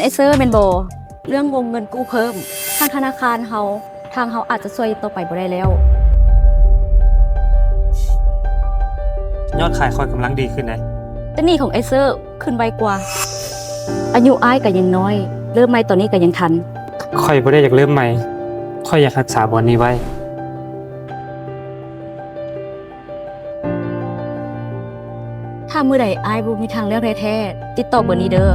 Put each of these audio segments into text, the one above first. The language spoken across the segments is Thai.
ไอเซอร์แม่นบ่เรื่องวงเงินกู้เพิ่มทางธนาคารเฮาทางเฮาอาจจะช่วยต่อไปบ่ได้แล้วยอดขายค่อยกำลังดีขึ้นได้แต่หนี้ของไอเซอร์ขึ้นไวกว่าอายุอ้ายก็ยังน้อยเริ่มใหม่ตอนนี้ก็ยังทันค่อยบ่ได้อยากเริ่มใหม่ค่อยอยากรักษาบ่อนนี้ไว้ถ้ามื้อใดอ้ายบ่มีทางเลือกแท้ๆติดต่อเบอร์นี้เด้อ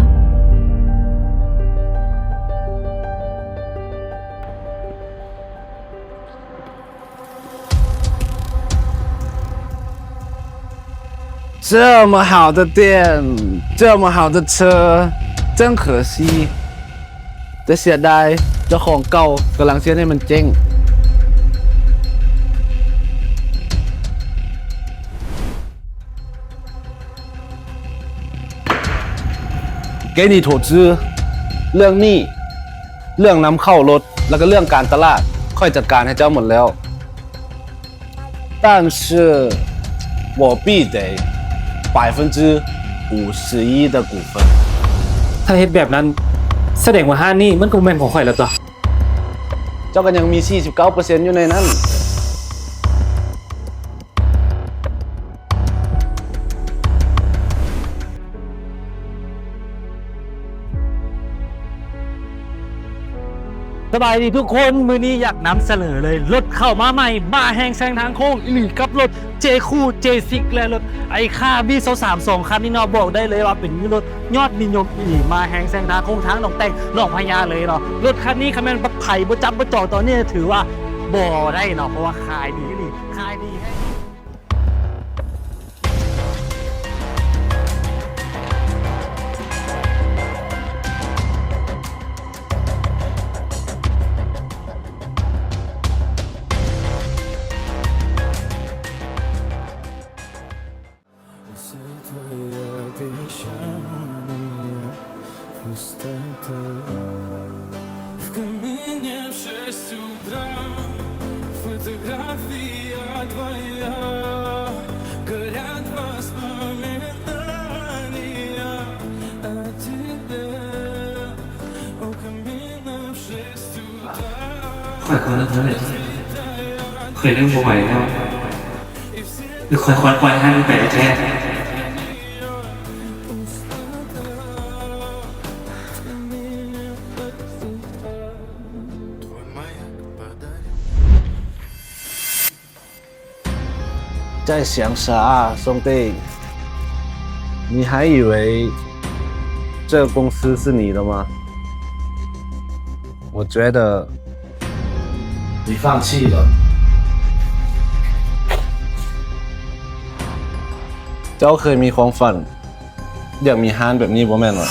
这么好的店，这么好的车，真可惜。แต่เสียดายเจ้าของเก่ากำลังเสียให้มันเจ๊ง给你投资เรื่องหนี้เรื่องนำเข้ารถแล้วก็เรื่องการตลาดค่อยจัดการให้เจ้าหมดแล้ว但是我必得51%的股份ถ้าเฮ็ดแบบนั้นแสดงว่าห้านี่มันก็แม่นของข่อยแล้วตัวเจ้าก็ยังมี 49% อยู่ในนั้นสบายดีทุกคนมื้อนี้อยากนำเสนอเลยรถเข้ามาใหม่บ้าแห้งแซงทางโค้งอีหลีกับรถ J-Cu J6 และรถไอ้ค่า B22 คันนี้เนาะบอกได้เลยว่าเป็นรถยอดนิยมอีหลีมาแห้งแซงทางโค้งทางหนองแตงหนองพญาเลยเนาะรถคันนี้คันแม่นบ่ไผบ่จับบ่จ่อตอนนี้ถือว่าบ่ได้เนาะเพราะว่าขายดีอีหลีขายดีให้В камине в 6 утра Фотография твоя Горят воспоминания о тебе У камина в 6 утра ค่อยๆนั่นแหละเคยเรื่องบ่ไหวแล้วหรือค่อยๆให้มันไปแท้在想啥兄弟你还以为这个公司是你的吗我觉得你放弃了เจ้าเคยมีความฝันอยากมีห้านแบบนี้บ่แม่นหรอ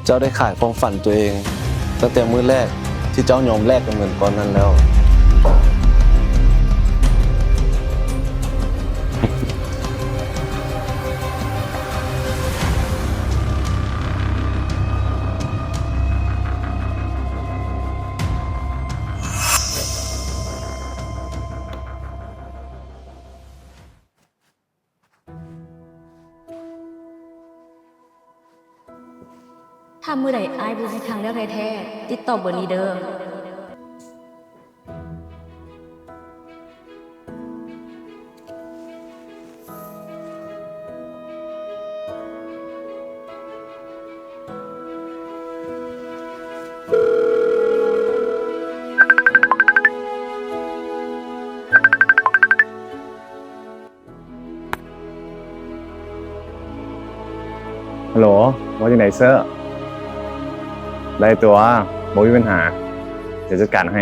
เจ้าได้ขายความฝันตัวเองตั้งแต่มื้อแรกที่เจ้ายอมแลกกับเงินก้อนนั้นแล้วถ้ามื้อใดอ้ายบ่มีทางเลือกแท้ๆติดต่อเบอร์นี้เด้อฮัลโหลว่าจังได๋เซอร์ได้ตัวบ่มีปัญหาเดี๋ยวจัดการให้